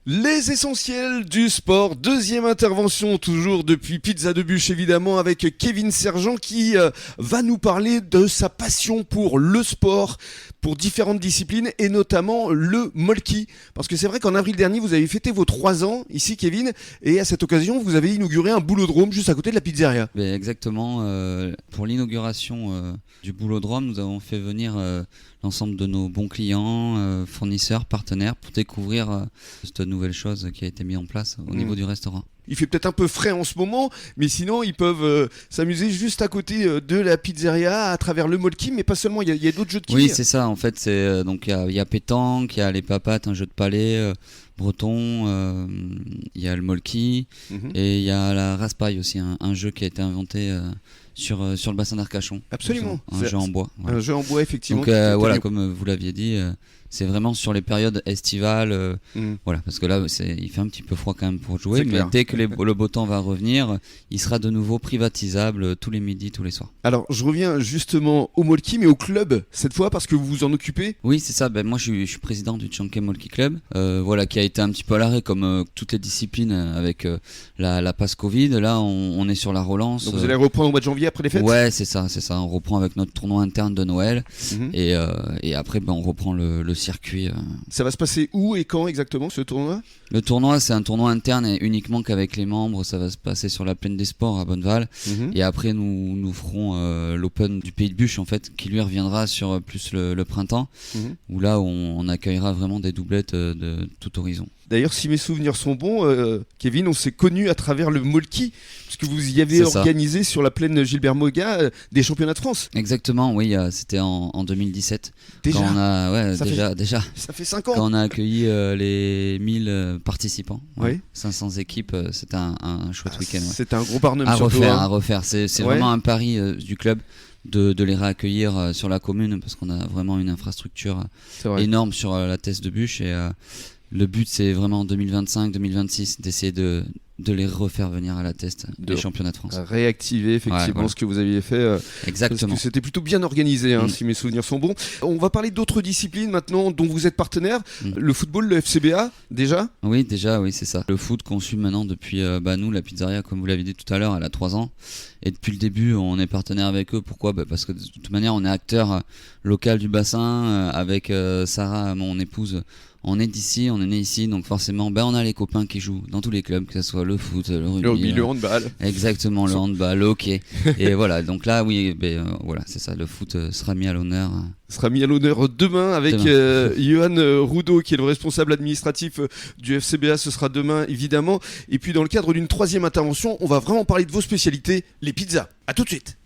Les essentiels du sport, deuxième intervention toujours depuis Pizza de Bûche évidemment avec Kevin Sergent qui va nous parler de sa passion pour le sport, pour différentes disciplines et notamment le molki. Parce que c'est vrai qu'en avril dernier vous avez fêté vos 3 ans ici Kevin et à cette occasion vous avez inauguré un boulodrome juste à côté de la pizzeria. Exactement, pour l'inauguration du boulodrome nous avons fait venir l'ensemble de nos bons clients, fournisseurs, partenaires pour découvrir cette nouvelle chose qui a été mise en place au niveau du restaurant. Il fait peut-être un peu frais en ce moment, mais sinon ils peuvent s'amuser juste à côté de la pizzeria à travers le molki, mais pas seulement, il y a d'autres jeux de quilles. Oui, c'est ça, en fait, donc il y a pétanque, il y a les papates, un jeu de palais breton, il y a le molki et il y a la raspaille aussi, un jeu qui a été inventé sur le bassin d'Arcachon. Absolument. Un jeu en bois. Voilà. Un jeu en bois, effectivement. Donc voilà, comme vous l'aviez dit, c'est vraiment sur les périodes estivales. Voilà, parce que là, il fait un petit peu froid quand même pour jouer, mais dès que le beau temps va revenir, il sera de nouveau privatisable tous les midis, tous les soirs. Alors, je reviens justement au molki, mais au club cette fois, parce que vous vous en occupez. Oui, c'est ça. Moi, je suis président du Tchanké Molki Club, voilà, qui a été un petit peu à l'arrêt, comme toutes les disciplines avec la passe Covid. Là, on est sur la relance. Donc, vous allez reprendre au mois de janvier après les fêtes. Ouais, c'est ça. On reprend avec notre tournoi interne de Noël, et après, on reprend le circuit. Ça va se passer où et quand exactement ce tournoi ? Le tournoi, c'est un tournoi interne et uniquement qu'avec les membres. Ça va se passer sur la plaine des sports à Bonneval. Et après, nous ferons l'Open du Pays de Bûche, en fait, qui lui reviendra sur plus le printemps, où là, on accueillera vraiment des doublettes de tout horizon. D'ailleurs, si mes souvenirs sont bons, Kevin, on s'est connus à travers le molki, puisque vous y avez organisé sur la plaine Gilbert Moga des championnats de France. Exactement, oui, c'était en 2017. Déjà, quand déjà. Ça fait 5 ans. Quand on a accueilli les 1000 participants, oui. 500 équipes, c'était un chouette week-end. Ouais. C'était un gros barnum à surtout. À refaire. C'est vraiment un pari du club de les réaccueillir sur la commune, parce qu'on a vraiment une infrastructure énorme sur la Teste de Bûche et le but, c'est vraiment en 2025-2026 d'essayer de les refaire venir à la Teste des championnats de France. Réactiver effectivement ce que vous aviez fait. Exactement. Parce que c'était plutôt bien organisé, si mes souvenirs sont bons. On va parler d'autres disciplines maintenant dont vous êtes partenaire. Le football, le FCBA, déjà ? Oui, c'est ça. Le foot qu'on suit maintenant depuis nous, la pizzeria, comme vous l'avez dit tout à l'heure, elle a 3 ans. Et depuis le début, on est partenaire avec eux. Pourquoi ? Parce que de toute manière, on est acteur local du bassin avec Sarah, mon épouse. On est d'ici, on est né ici, donc forcément, on a les copains qui jouent dans tous les clubs, que ce soit le foot, le rugby, le handball. Exactement, le handball, le hockey. Et voilà, donc là, oui, voilà, c'est ça, le foot sera mis à l'honneur. Sera mis à l'honneur demain avec Johan Roudot, qui est le responsable administratif du FCBA. Ce sera demain, évidemment. Et puis, dans le cadre d'une 3e intervention, on va vraiment parler de vos spécialités, les pizzas. À tout de suite.